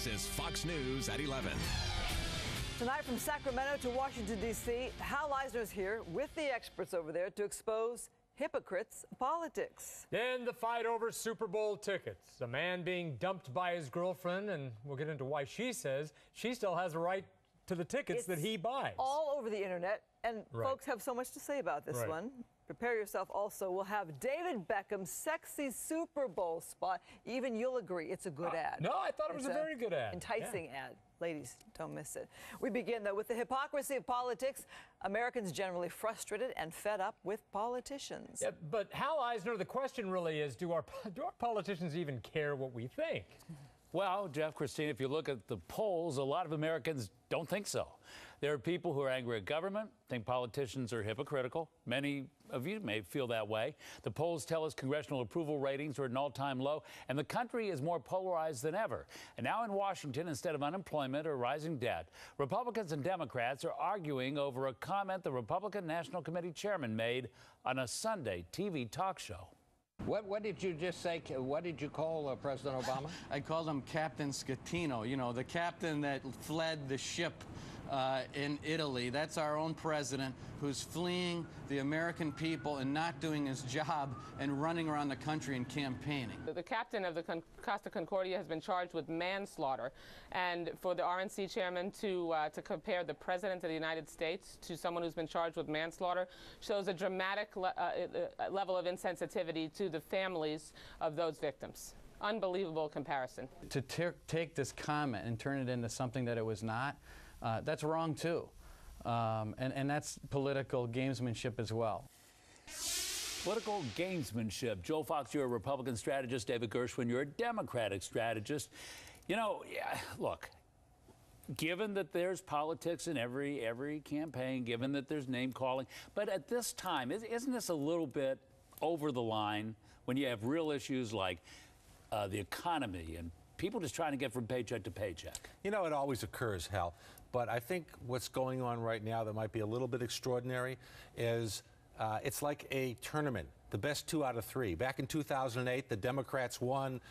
is Fox News at 11. Tonight from Sacramento to Washington, D.C., Hal Eisner is here with the experts over there to expose hypocrites' politics. Then the fight over Super Bowl tickets. A man being dumped by his girlfriend, and we'll get into why she says she still has a right to the tickets that he buys. All over the internet, and folks have so much to say about this one. Prepare yourself also. We'll have David Beckham's sexy Super Bowl spot. Even you'll agree it's a good ad. No, I thought it was a very good ad. Enticing ad. Ladies, don't miss it. We begin, though, with the hypocrisy of politics. Americans generally frustrated and fed up with politicians. Yeah, but Hal Eisner, the question really is, do our politicians even care what we think? Well, Jeff, Christine, if you look at the polls, a lot of Americans don't think so. There are people who are angry at government, think politicians are hypocritical. Many of you may feel that way. The polls tell us congressional approval ratings are at an all-time low, and the country is more polarized than ever. And now in Washington, instead of unemployment or rising debt, Republicans and Democrats are arguing over a comment the Republican National Committee chairman made on a Sunday TV talk show. What did you just say? What did you call President Obama? I called him Captain Scatino, you know, the captain that fled the ship in Italy. That's our own president who's fleeing the American people and not doing his job and running around the country and campaigning. The captain of the Costa Concordia has been charged with manslaughter, and for the RNC chairman to compare the president of the United States to someone who's been charged with manslaughter shows a dramatic level of insensitivity to the families of those victims. Unbelievable comparison. To take this comment and turn it into something that it was not, that's wrong too. And that's political gamesmanship as well. Political gamesmanship. Joel Fox, you're a Republican strategist. David Gershwin, you're a Democratic strategist. You know, look, given that there's politics in every campaign, given that there's name calling, but at this time, isn't this a little bit over the line when you have real issues like the economy and people just trying to get from paycheck to paycheck? You know, it always occurs, Hal. But I think what's going on right now that might be a little bit extraordinary is it's like a tournament, the best 2 out of 3. Back in 2008, the Democrats won.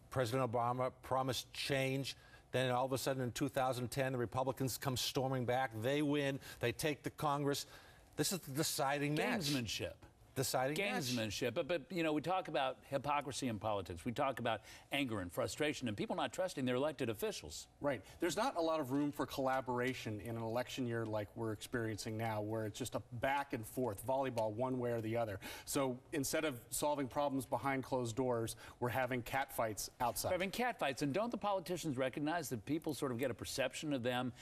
President Obama promised change. Then all of a sudden in 2010, the Republicans come storming back. They win. They take the Congress. This is the deciding match. Gamesmanship. Gamesmanship. But you know, we talk about hypocrisy in politics. We talk about anger and frustration and people not trusting their elected officials. Right. There's not a lot of room for collaboration in an election year like we're experiencing now, where it's just a back and forth volleyball one way or the other. So instead of solving problems behind closed doors, we're having catfights outside. We're having catfights, and don't the politicians recognize that people sort of get a perception of them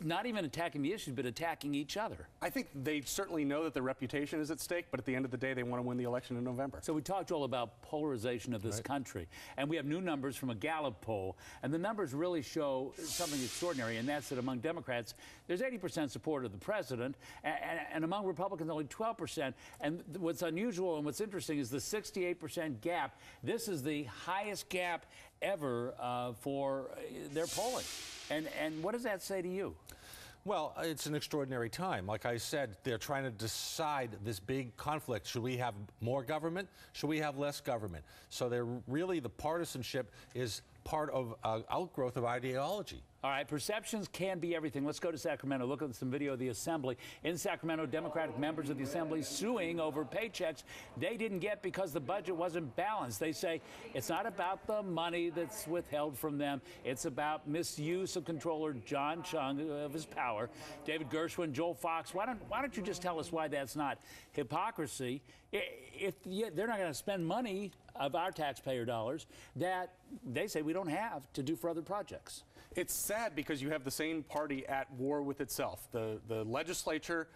not even attacking the issues, but attacking each other? I think they certainly know that their reputation is at stake, but at the end of the day, they want to win the election in November. So we talked, Joel, about polarization of this country, and we have new numbers from a Gallup poll, and the numbers really show something extraordinary, and that's that among Democrats, there's 80% support of the president, and among Republicans, only 12%. And what's unusual and what's interesting is the 68% gap. This is the highest gap ever for their polling. And what does that say to you? Well, it's an extraordinary time. Like I said, they're trying to decide this big conflict. Should we have more government? Should we have less government? So they're really, the partisanship is part of outgrowth of ideology. All right, perceptions can be everything. Let's go to Sacramento. Look at some video of the Assembly. In Sacramento, Democratic members of the Assembly suing over paychecks they didn't get because the budget wasn't balanced. They say it's not about the money that's withheld from them. It's about misuse of Controller John Chung of his power. David Gershwin, Joel Fox, why don't you just tell us why that's not hypocrisy? If they're not going to spend money of our taxpayer dollars that they say we don't have to do for other projects. It's sad because you have the same party at war with itself. The legislature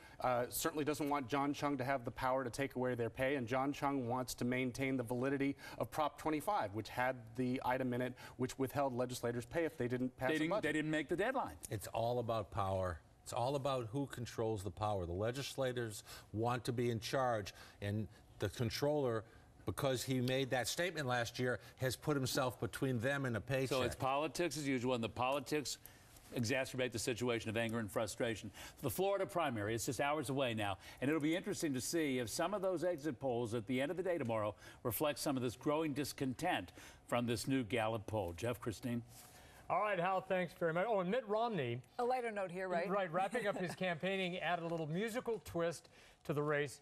certainly doesn't want John Chung to have the power to take away their pay, and John Chung wants to maintain the validity of Prop 25, which had the item in it which withheld legislators' pay if they didn't pass a budget. They didn't make the deadline. It's all about power. It's all about who controls the power. The legislators want to be in charge, and the controller, because he made that statement last year, has put himself between them and a paycheck. So it's politics as usual, and the politics exacerbate the situation of anger and frustration. The Florida primary, it's just hours away now, and it'll be interesting to see if some of those exit polls at the end of the day tomorrow reflect some of this growing discontent from this new Gallup poll. Jeff, Christine? All right, Hal, thanks very much. Oh, and Mitt Romney. A lighter note here, right? Right, wrapping up his campaigning, added a little musical twist to the race.